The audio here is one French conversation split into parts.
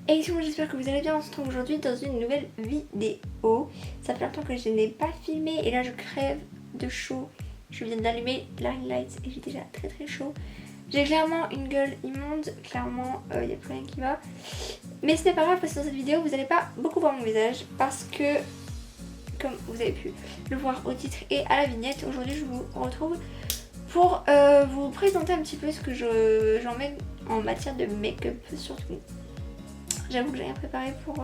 Et moi j'espère que vous allez bien, on se retrouve aujourd'hui dans une nouvelle vidéo. Ça fait longtemps que je n'ai pas filmé et là je crève de chaud. Je viens d'allumer la ring light et j'ai déjà très chaud. J'ai clairement une gueule immonde, clairement il n'y a plus rien qui va. Mais ce n'est pas grave parce que dans cette vidéo vous n'allez pas beaucoup voir mon visage parce que, comme vous avez pu le voir au titre et à la vignette, aujourd'hui je vous retrouve pour vous présenter un petit peu ce que j'emmène en matière de make-up surtout. J'avoue que j'ai rien préparé pour tout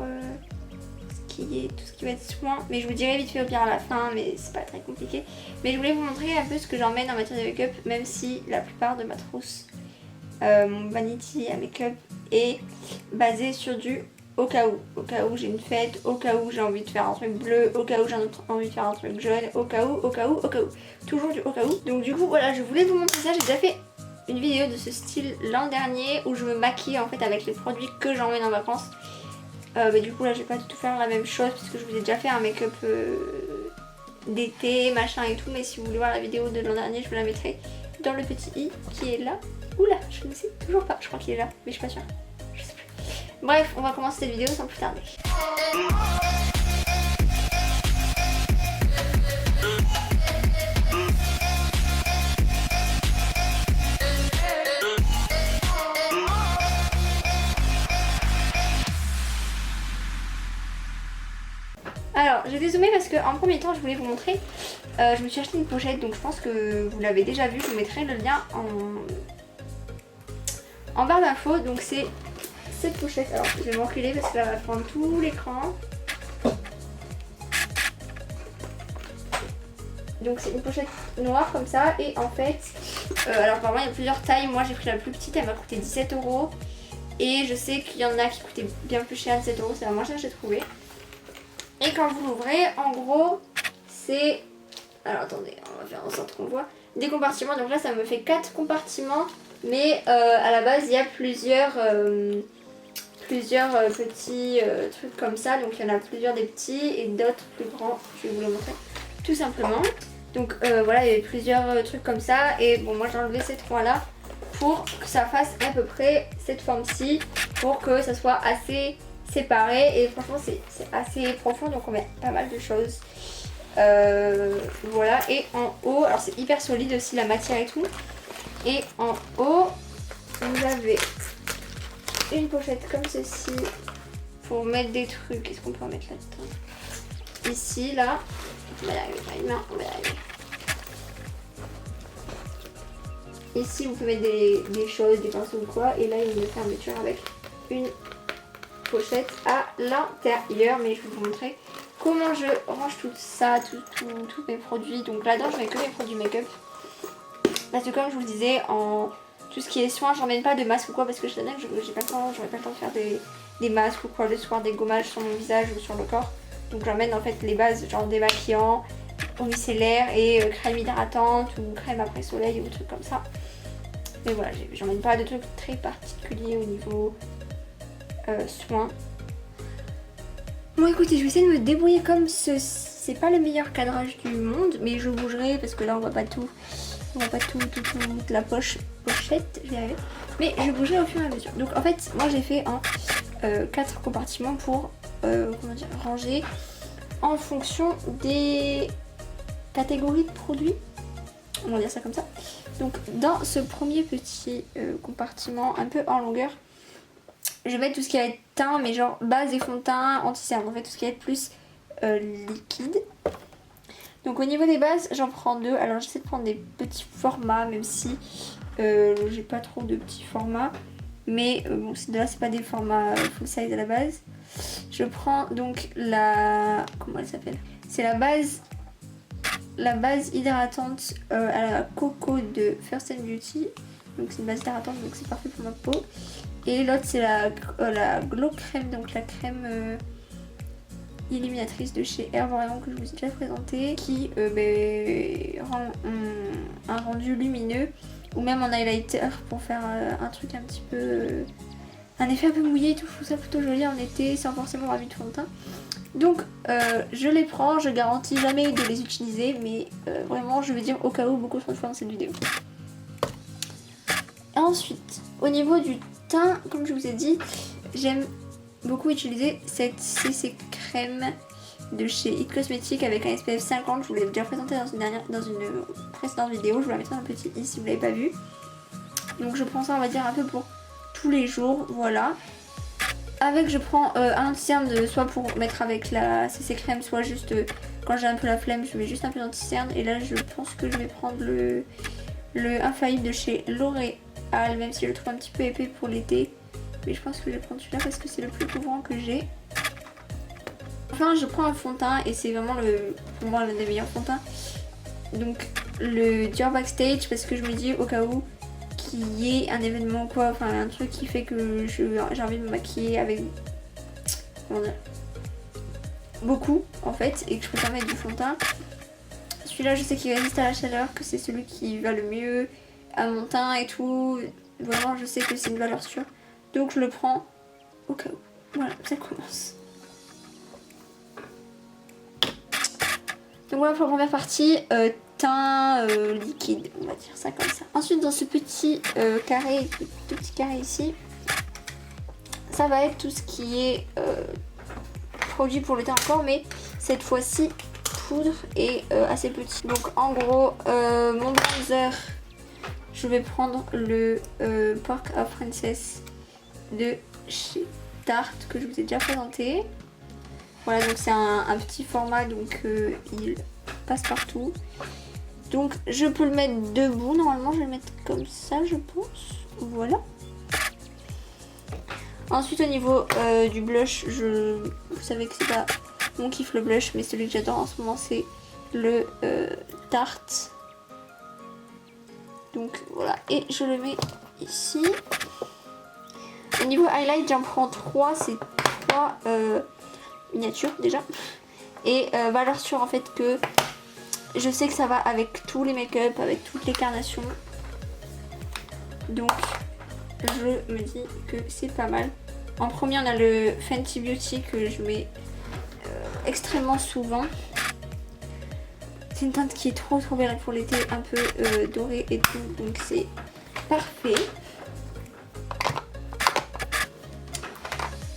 ce qui va être soin, mais je vous dirai vite fait au pire à la fin, mais c'est pas très compliqué. Mais je voulais vous montrer un peu ce que j'emmène en matière de make-up, même si la plupart de ma trousse, mon vanity à make-up est basé sur du au cas où j'ai une fête, au cas où j'ai envie de faire un truc bleu, au cas où j'ai envie de faire un truc jaune, au cas où, toujours du au cas où. Donc du coup voilà, je voulais vous montrer ça, j'ai déjà fait une vidéo de ce style l'an dernier où je me maquille en fait avec les produits que j'emmène en vacances. Mais du coup là je vais pas du tout faire la même chose puisque je vous ai déjà fait un make-up d'été machin et tout, mais si vous voulez voir la vidéo de l'an dernier je vous la mettrai dans le petit i qui est là. Oula, je ne sais toujours pas, je crois qu'il est là mais je suis pas sûre, je sais plus. Bref, on va commencer cette vidéo sans plus tarder. Alors, j'ai dézoomé parce qu'en premier temps, je voulais vous montrer. Je me suis acheté une pochette, donc je pense que vous l'avez déjà vu. Je vous mettrai le lien en barre d'infos. Donc, c'est cette pochette. Alors, je vais m'enculer parce que là, elle va prendre tout l'écran. Donc, c'est une pochette noire comme ça. Et en fait, alors apparemment, il y a plusieurs tailles. Moi, j'ai pris la plus petite, elle m'a coûté 17 €. Et je sais qu'il y en a qui coûtaient bien plus cher, 17 €. C'est la moins chère que j'ai trouvé. Et quand vous l'ouvrez, en gros, c'est... Alors attendez, on va faire en sorte qu'on voit. Des compartiments, donc là ça me fait 4 compartiments. Mais à la base, il y a plusieurs petits trucs comme ça. Donc il y en a plusieurs des petits et d'autres plus grands. Je vais vous les montrer tout simplement. Donc voilà, il y avait plusieurs trucs comme ça. Et bon, moi j'ai enlevé ces trois là pour que ça fasse à peu près cette forme-ci. Pour que ça soit assez... séparés et franchement c'est assez profond, donc on met pas mal de choses. Voilà, et en haut, alors c'est hyper solide aussi la matière et tout, et en haut vous avez une pochette comme ceci pour mettre des trucs. Qu'est-ce qu'on peut en mettre là-dedans? Ici, là, on va y arriver, pas une main, on va y arriver. Ici vous pouvez mettre des choses, des pinceaux ou quoi, et là il y a une fermeture avec une pochette à l'intérieur, mais je vais vous montrer comment je range tout ça, tous mes produits. Donc là-dedans je mets que mes produits make-up parce que comme je vous disais, en tout ce qui est soin, j'emmène pas de masque ou quoi parce que je sais bien que j'aurais pas le temps de faire des masques ou quoi le soir, des gommages sur mon visage ou sur le corps. Donc j'emmène en fait les bases, genre démaquillant, eau micellaire et crème hydratante ou crème après soleil ou des trucs comme ça. Mais voilà, j'emmène pas de trucs très particuliers au niveau soins. Bon écoutez, je vais essayer de me débrouiller comme ceci. C'est pas le meilleur cadrage du monde, mais je bougerai parce que là on voit pas tout. On voit pas toute la pochette, je vais y arriver. Mais je bougerai au fur et à mesure. Donc en fait, moi j'ai fait en 4 compartiments pour ranger en fonction des catégories de produits. On va dire ça comme ça. Donc dans ce premier petit compartiment un peu en longueur, je vais mettre tout ce qui va être teint, mais genre base et fond de teint, anti-cerne, en fait tout ce qui va être plus liquide. Donc au niveau des bases, j'en prends 2. Alors j'essaie de prendre des petits formats, même si j'ai pas trop de petits formats. Mais bon, là c'est pas des formats full size à la base. Je prends donc la... comment elle s'appelle? C'est la base hydratante à la coco de First Beauty. Donc c'est une base hydratante, donc c'est parfait pour ma peau. Et l'autre c'est la Glow Crème, donc la crème illuminatrice de chez Herborian que je vous ai déjà présenté, qui rend un rendu lumineux, ou même en highlighter pour faire un truc un petit peu... un effet un peu mouillé et tout. Je trouve ça plutôt joli en été sans forcément avoir mis de fond de teint. Donc je les prends, je garantis jamais de les utiliser, mais vraiment je vais dire au cas où beaucoup trop de fois dans cette vidéo. Ensuite, au niveau du teint, comme je vous ai dit, j'aime beaucoup utilisé cette CC crème de chez It Cosmetics avec un SPF 50. Je vous l'ai déjà présenté dans une précédente vidéo. Je vous la mettrai dans le petit i si vous l'avez pas vu. Donc je prends ça, on va dire, un peu pour tous les jours, voilà. Avec, je prends un anti-cerne soit pour mettre avec la CC crème, soit juste quand j'ai un peu la flemme, je mets juste un peu d'anti-cerne. Et là, je pense que je vais prendre le Infaillible de chez L'Oréal, même si je le trouve un petit peu épais pour l'été. Mais je pense que je vais prendre celui-là parce que c'est le plus couvrant que j'ai. Enfin, je prends un fond de teint et c'est vraiment pour moi l'un des meilleurs fonds de teint. Donc le Dior Backstage, parce que je me dis au cas où qu'il y ait un événement quoi, enfin un truc qui fait que j'ai envie de me maquiller avec beaucoup en fait et que je peux pas mettre du fond de teint. Celui-là je sais qu'il résiste à la chaleur, que c'est celui qui va le mieux à mon teint et tout. Vraiment je sais que c'est une valeur sûre. Donc je le prends au cas où. Voilà, ça commence. Donc voilà pour la première partie, teint liquide, on va dire ça comme ça. Ensuite dans ce petit carré, tout petit carré ici, ça va être tout ce qui est produit pour le teint encore, mais cette fois-ci poudre et assez petit. Donc en gros, mon bronzer, je vais prendre le Pork of Princess de chez Tarte que je vous ai déjà présenté. Voilà, donc c'est un petit format, donc il passe partout. Donc je peux le mettre debout, normalement je vais le mettre comme ça je pense. Voilà. Ensuite au niveau du blush, vous savez que c'est pas mon kiff le blush, mais celui que j'adore en ce moment c'est le Tarte. Donc voilà, et je le mets ici. Au niveau highlight, j'en prends 3, c'est 3 miniatures déjà. Et valeur sûre en fait que je sais que ça va avec tous les make-up, avec toutes les carnations. Donc je me dis que c'est pas mal. En premier on a le Fenty Beauty que je mets extrêmement souvent. C'est une teinte qui est trop belle pour l'été, un peu dorée et tout, donc c'est parfait.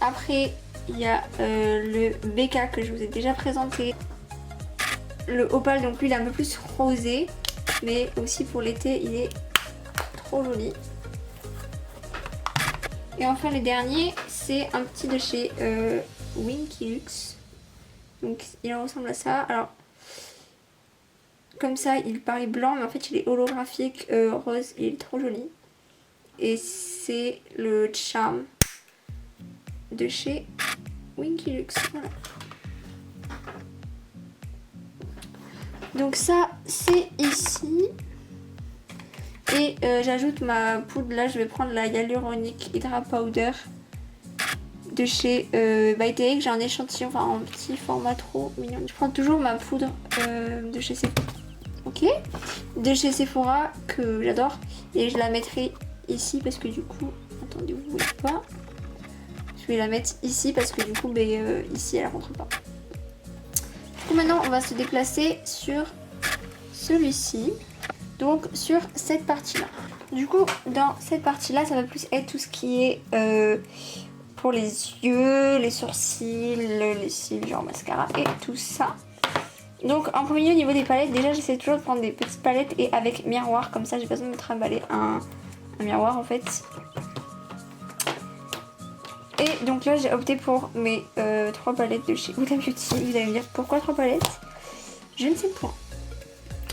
Après il y a le BK que je vous ai déjà présenté. Le Opal, donc lui il est un peu plus rosé, mais aussi pour l'été il est trop joli. Et enfin le dernier c'est un petit de chez Winky Lux. Donc il ressemble à ça. Alors comme ça il paraît blanc mais en fait il est holographique rose et il est trop joli. Et c'est le Charm de chez Winky Lux. Voilà. Donc ça c'est ici. Et j'ajoute ma poudre. Là je vais prendre la Hyaluronic Hydra Powder de chez By TX. J'ai un échantillon, enfin en petit format trop mignon. Je prends toujours ma poudre de chez Sephora. Ok, de chez Sephora que j'adore. Et je la mettrai ici parce que du coup, attendez, vous voyez pas. Je vais la mettre ici parce que du coup, ici elle rentre pas. Du coup maintenant on va se déplacer sur celui-ci. Donc sur cette partie là. Du coup dans cette partie là ça va plus être tout ce qui est pour les yeux, les sourcils, les cils genre mascara et tout ça. Donc en premier au niveau des palettes, déjà j'essaie toujours de prendre des petites palettes et avec miroir, comme ça j'ai pas besoin de me trimballer un miroir en fait. Et donc là j'ai opté pour mes 3 palettes de chez Huda Beauty. Vous allez me dire pourquoi 3 palettes? Je ne sais point.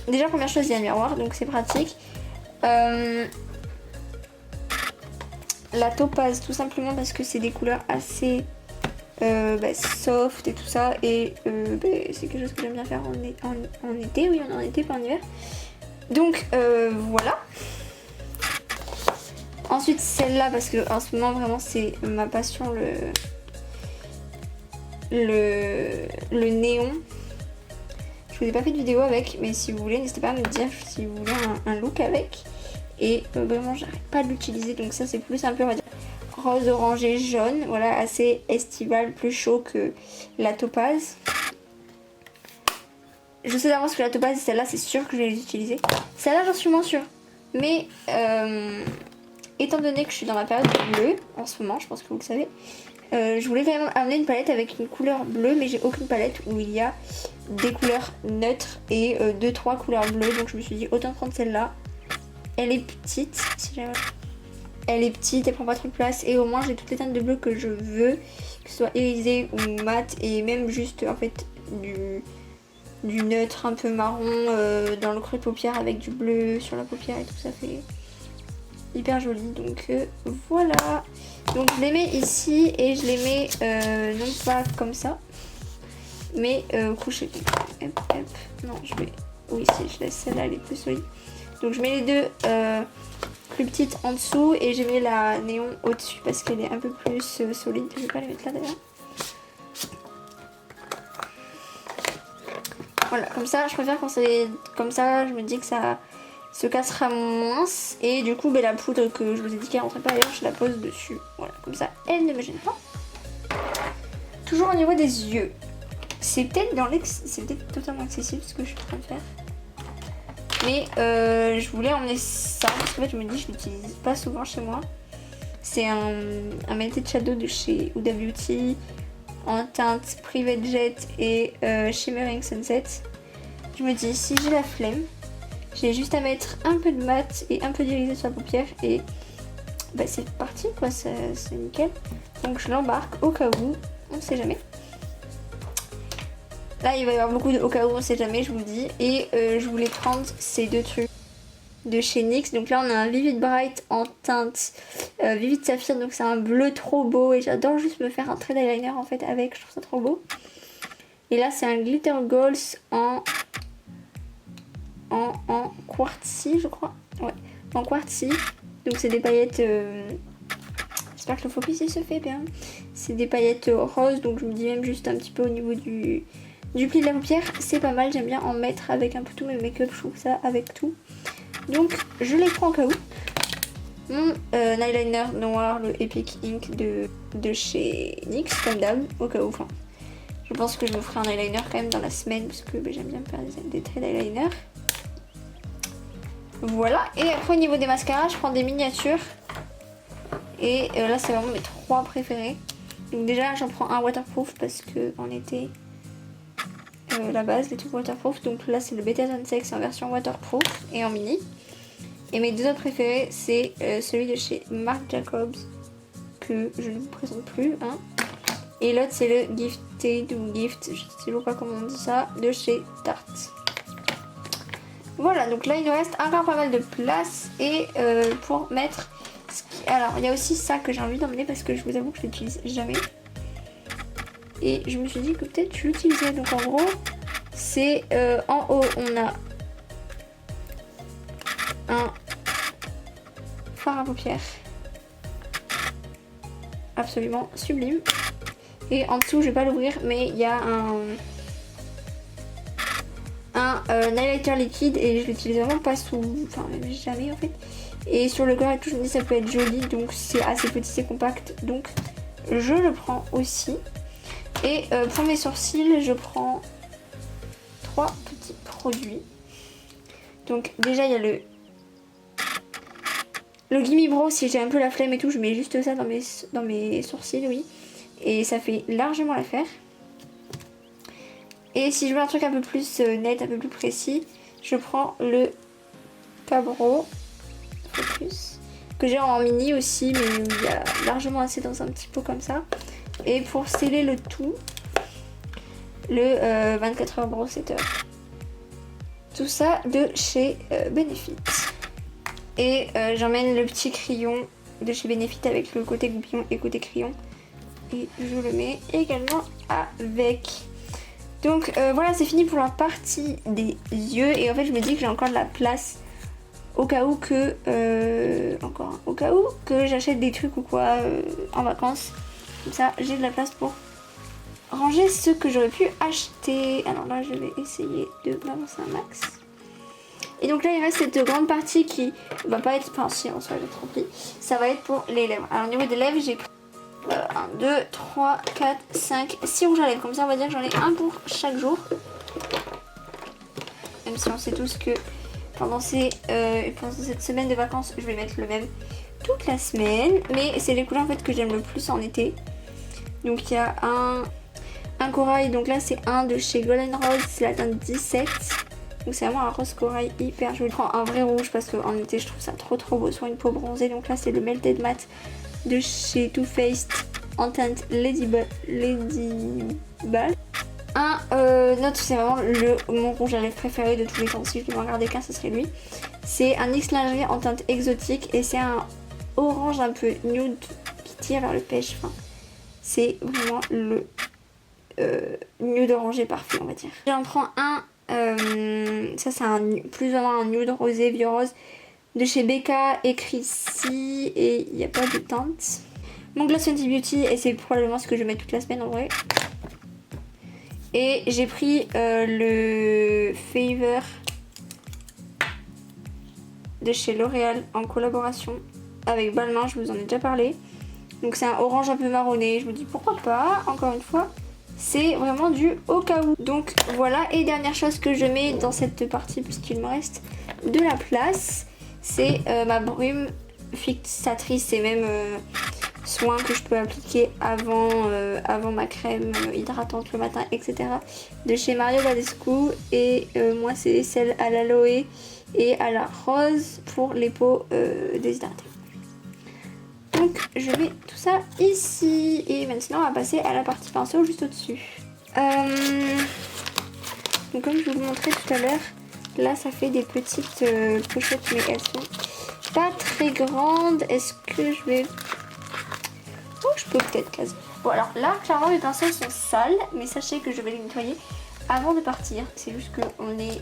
Déjà première chose il y a un miroir donc c'est pratique. La topaz tout simplement parce que c'est des couleurs assez soft et tout ça et c'est quelque chose que j'aime bien faire en été, oui en été pas en hiver. Donc voilà. Ensuite celle-là parce que en ce moment vraiment c'est ma passion, le néon. Je vous ai pas fait de vidéo avec, mais si vous voulez n'hésitez pas à me dire si vous voulez un look avec. Et vraiment j'arrête pas de l'utiliser, donc ça c'est plus un peu on va dire rose, orangé, jaune, voilà, assez estival, plus chaud que la topaz. Je sais d'avance que la topaz et celle-là c'est sûr que je vais les utiliser. Celle-là j'en suis moins sûre, mais étant donné que je suis dans ma période bleue en ce moment, je pense que vous le savez, Je voulais quand même amener une palette avec une couleur bleue, mais j'ai aucune palette où il y a des couleurs neutres et 2-3 couleurs bleues. Donc je me suis dit autant prendre celle-là. Elle est petite, si jamais. Elle est petite, elle prend pas trop de place et au moins j'ai toutes les teintes de bleu que je veux, que ce soit irisé ou mat et même juste en fait du neutre un peu marron dans le creux de paupière avec du bleu sur la paupière et tout ça fait hyper joli. Donc voilà. Donc je les mets ici et je les mets non pas comme ça mais couchés. Hop, hop. Non je vais... Oui si je laisse celle-là elle est plus solide. Donc je mets les deux plus petites en dessous et j'ai mis la néon au-dessus parce qu'elle est un peu plus solide. Je vais pas les mettre là d'ailleurs. Voilà, comme ça je préfère quand c'est comme ça, je me dis que ça se cassera moins. Et du coup la poudre que je vous ai dit qu'elle rentrait pas ailleurs, je la pose dessus. Voilà, comme ça elle ne me gêne pas. Toujours au niveau des yeux. C'est peut-être totalement accessible ce que je suis en train de faire. Mais je voulais emmener ça parce qu'en fait je me dis je l'utilise pas souvent chez moi. C'est un melted shadow de chez Huda Beauty en teinte Private Jet et Shimmering Sunset. Je me dis si j'ai la flemme, j'ai juste à mettre un peu de mat et un peu d'irisé sur la paupière et bah, c'est parti quoi, c'est nickel. Donc je l'embarque au cas où, on sait jamais. Là il va y avoir beaucoup de au cas où on sait jamais, je vous le dis. Et je voulais prendre ces deux trucs de chez NYX. Donc là on a un Vivid Bright en teinte Vivid Saphir. Donc c'est un bleu trop beau et j'adore juste me faire un trait d'eyeliner en fait avec, je trouve ça trop beau. Et là c'est un Glitter Goals en quartzy je crois. Ouais, en quartzy. Donc c'est des paillettes... J'espère que le focus il se fait bien. C'est des paillettes roses, donc je me dis même juste un petit peu au niveau du pli de la paupière, c'est pas mal, j'aime bien en mettre avec un peu tout mes make-up, je trouve ça avec tout. Donc je les prends au cas où. Mon eyeliner noir, le Epic Ink de chez NYX, comme d'hab, au cas où. Enfin, je pense que je me ferai un eyeliner quand même dans la semaine, parce que j'aime bien me faire des traits d'eyeliner. Voilà, et après au niveau des mascaras, je prends des miniatures. Et là c'est vraiment mes 3 préférés. Donc déjà j'en prends un waterproof parce que en été... la base, les trucs waterproof. Donc là c'est le Better Than Sex en version waterproof et en mini. Et mes deux autres préférés c'est celui de chez Marc Jacobs que je ne vous présente plus hein. Et l'autre c'est le Gifted ou Gift, je sais toujours pas comment on dit ça, de chez Tarte. Voilà, donc là il nous reste encore pas mal de place. Et pour mettre alors il y a aussi ça que j'ai envie d'emmener parce que je vous avoue que je l'utilise jamais. Et je me suis dit que peut-être je l'utilisais. Donc en gros, c'est en haut, on a un fard à paupières. Absolument sublime. Et en dessous, je vais pas l'ouvrir, mais il y a un highlighter liquide et je l'utilise vraiment pas enfin même jamais en fait. Et sur le corps et tout, je me dis ça peut être joli. Donc c'est assez petit, c'est compact. Donc je le prends aussi. Et pour mes sourcils, je prends 3 petits produits. Donc déjà il y a le Gimme Brow. Si j'ai un peu la flemme et tout, je mets juste ça dans mes sourcils, oui. Et ça fait largement l'affaire. Et si je veux un truc un peu plus net, un peu plus précis, je prends le Cabro Focus. Que j'ai en mini aussi, mais il y a largement assez dans un petit pot comme ça. Et pour sceller le tout, le 24 heures Brow Setter. Tout ça de chez Benefit. Et j'emmène le petit crayon de chez Benefit avec le côté goupillon et côté crayon. Et je le mets également avec. Donc voilà, c'est fini pour la partie des yeux. Et en fait, je me dis que j'ai encore de la place au cas où que j'achète des trucs ou quoi en vacances. Comme ça, j'ai de la place pour ranger ce que j'aurais pu acheter. Alors là, je vais essayer de balancer un max. Et donc là, il reste cette grande partie qui va pas être... Enfin, si, en soi, elle va être remplie. Ça va être pour les lèvres. Alors au niveau des lèvres, j'ai pris 1, 2, 3, 4, 5, 6 rouges à lèvres. Comme ça, on va dire que j'en ai un pour chaque jour. Même si on sait tous que pendant cette semaine de vacances, je vais mettre le même toute la semaine. Mais c'est les couleurs en fait que j'aime le plus en été. Donc il y a un corail, donc là c'est un de chez Golden Rose, c'est la teinte 17. Donc c'est vraiment un rose corail hyper joli. Je prends un vrai rouge parce qu'en été je trouve ça trop beau sur une peau bronzée. Donc là c'est le Melted Matte de chez Too Faced en teinte Lady Ball. Un autre, c'est vraiment mon rouge à lèvres préféré de tous les temps. Si je devais en garder qu'un, ce serait lui. C'est un X lingerie en teinte exotique et c'est un orange un peu nude qui tire vers le pêche fin. C'est vraiment le nude orangé parfait, on va dire. J'en prends un, ça c'est plus ou moins un nude rosé, vieux rose de chez Becca, écrit ici et il n'y a pas de teinte. Mon Gloss Fenty Beauty et c'est probablement ce que je mets toute la semaine en vrai. Et j'ai pris le Favor de chez L'Oréal en collaboration avec Balmain, je vous en ai déjà parlé. Donc c'est un orange un peu marronné, je me dis pourquoi pas, encore une fois, c'est vraiment du au cas où. Donc voilà, et dernière chose que je mets dans cette partie, puisqu'il me reste de la place, c'est ma brume fixatrice et même soin que je peux appliquer avant ma crème hydratante le matin, etc. de chez Mario Badescu. Et moi c'est celle à l'aloe et à la rose pour les peaux déshydratées. Donc je mets tout ça ici et maintenant on va passer à la partie pinceau juste au-dessus. Donc comme je vous le montrais tout à l'heure, là ça fait des petites pochettes mais elles sont pas très grandes. Est-ce que je vais... Oh, je peux peut-être quasi. Bon alors là clairement mes pinceaux sont sales mais sachez que je vais les nettoyer avant de partir. C'est juste que on est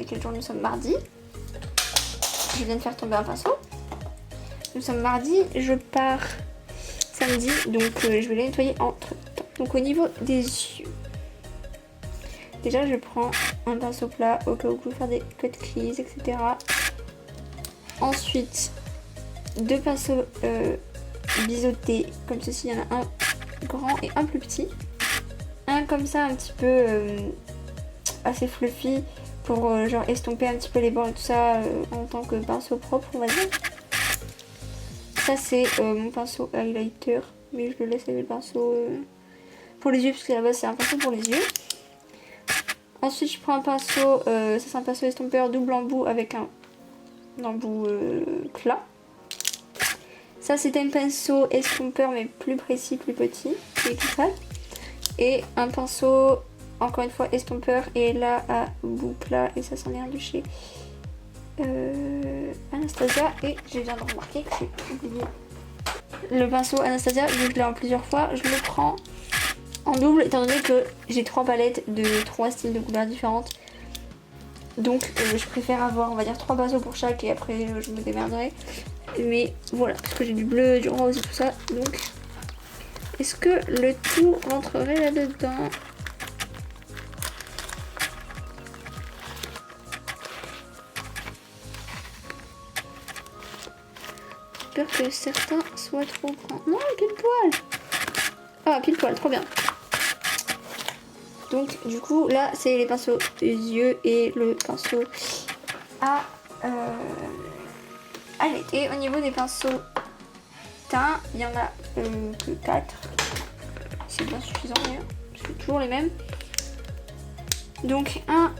quel jour? Nous sommes mardi. Je viens de faire tomber un pinceau. Nous sommes mardi, je pars samedi, donc je vais les nettoyer entre temps. Donc au niveau des yeux, déjà je prends un pinceau plat au cas où vous faire des cut crease, etc. Ensuite, deux pinceaux biseautés comme ceci, il y en a un grand et un plus petit. Un comme ça un petit peu assez fluffy pour genre estomper un petit peu les bords et tout ça en tant que pinceau propre on va dire. Ça c'est mon pinceau highlighter, mais je le laisse avec le pinceau pour les yeux parce que là-bas c'est un pinceau pour les yeux. Ensuite je prends un pinceau, ça c'est un pinceau estompeur double embout avec un embout plat. Ça c'est un pinceau estompeur mais plus précis, plus petit, qui est tout sale. Et un pinceau encore une fois estompeur et là à bout plat et ça c'en est un de chez Anastasia et j'ai bien remarqué que j'ai oublié le pinceau Anastasia, vu que je l'ai en plusieurs fois, je le prends en double étant donné que j'ai 3 palettes de 3 styles de couleurs différentes. Donc je préfère avoir on va dire 3 pinceaux pour chaque et après je me démerderai. Mais voilà, parce que j'ai du bleu, du rose et tout ça. Donc est-ce que le tout rentrerait là-dedans? J'espère que certains soient trop grands. Non, pile poil. Ah, pile poil, trop bien. Donc, du coup, là, c'est les pinceaux des yeux et le pinceau à l'été. Au niveau des pinceaux teint, il y en a que 4. C'est bien suffisant, d'ailleurs. C'est toujours les mêmes. Donc, un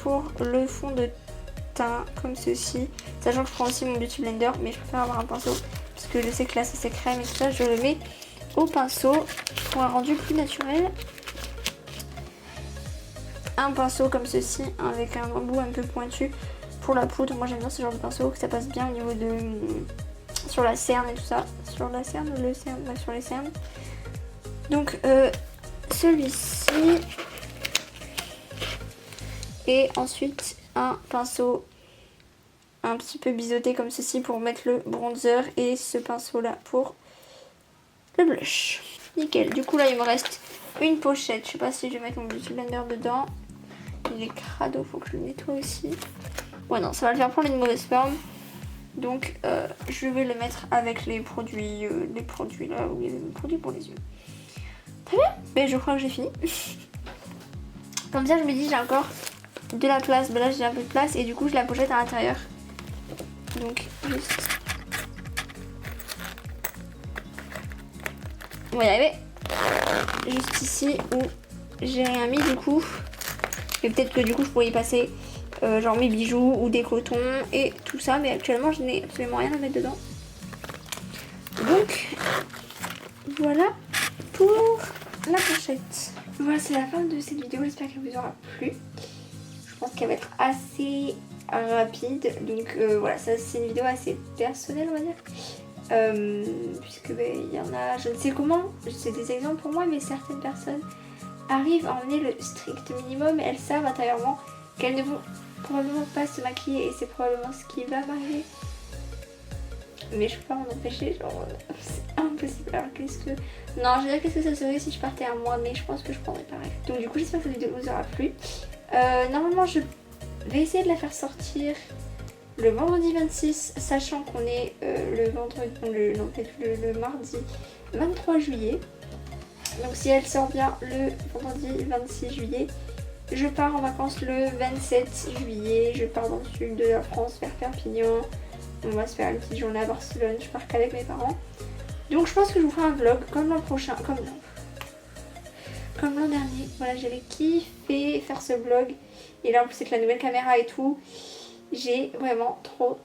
pour le fond de teint, comme ceci. Sachant que je prends aussi mon Beauty Blender, mais je préfère avoir un pinceau parce que je sais que là c'est crème et tout ça, je le mets au pinceau pour un rendu plus naturel. Un pinceau comme ceci avec un embout un peu pointu pour la poudre. Moi j'aime bien ce genre de pinceau, que ça passe bien au niveau de sur la cerne et tout ça. Sur la cerne, le cerne, ouais, sur les cernes. Donc celui-ci et ensuite un pinceau un petit peu biseauté comme ceci pour mettre le bronzer et ce pinceau là pour le blush. Nickel. Du coup là il me reste une pochette. Je sais pas si je vais mettre mon Beauty Blender dedans. Il est crado, faut que je le nettoie aussi. Ouais non, ça va le faire prendre une mauvaise forme. Donc je vais le mettre avec les produits là où il y a les produits pour les yeux. Très bien. Mais je crois que j'ai fini. Comme ça je me dis j'ai encore de la place. Ben là j'ai un peu de place et du coup je la pochette à l'intérieur. Donc juste On va y arriver. Juste ici où j'ai rien mis du coup. Mais peut-être que du coup je pourrais y passer genre mes bijoux ou des cotons et tout ça. Mais actuellement je n'ai absolument rien à mettre dedans. Donc voilà pour la pochette. Voilà, c'est la fin de cette vidéo. J'espère qu'elle vous aura plu. Je pense qu'elle va être assez rapide. Donc voilà, ça c'est une vidéo assez personnelle on va dire. Puisque il y en a, je ne sais comment, c'est des exemples pour moi, mais certaines personnes arrivent à emmener le strict minimum et elles savent intérieurement qu'elles ne vont probablement pas se maquiller et c'est probablement ce qui va m'arriver. Mais je peux pas m'en empêcher, genre c'est impossible. Alors qu'est-ce que... Non, je veux dire qu'est-ce que ça serait si je partais à moi, mais je pense que je prendrais pareil. Donc du coup j'espère que cette vidéo vous aura plu. Normalement je vais essayer de la faire sortir le vendredi 26, sachant qu'on est le mardi 23 juillet. Donc si elle sort bien le vendredi 26 juillet, je pars en vacances le 27 juillet. Je pars dans le sud de la France, vers Perpignan. On va se faire une petite journée à Barcelone, je pars qu'avec mes parents. Donc je pense que je vous ferai un vlog comme l'an prochain, comme l'an dernier. Voilà, j'avais kiffé faire ce vlog. Et là en plus avec la nouvelle caméra et tout, j'ai vraiment trop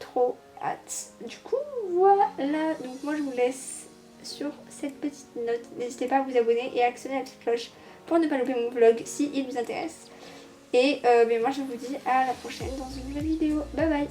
hâte. Du coup voilà, donc moi je vous laisse sur cette petite note. N'hésitez pas à vous abonner et à actionner la petite cloche pour ne pas louper mon vlog si il vous intéresse. Et moi je vous dis à la prochaine dans une nouvelle vidéo. Bye bye.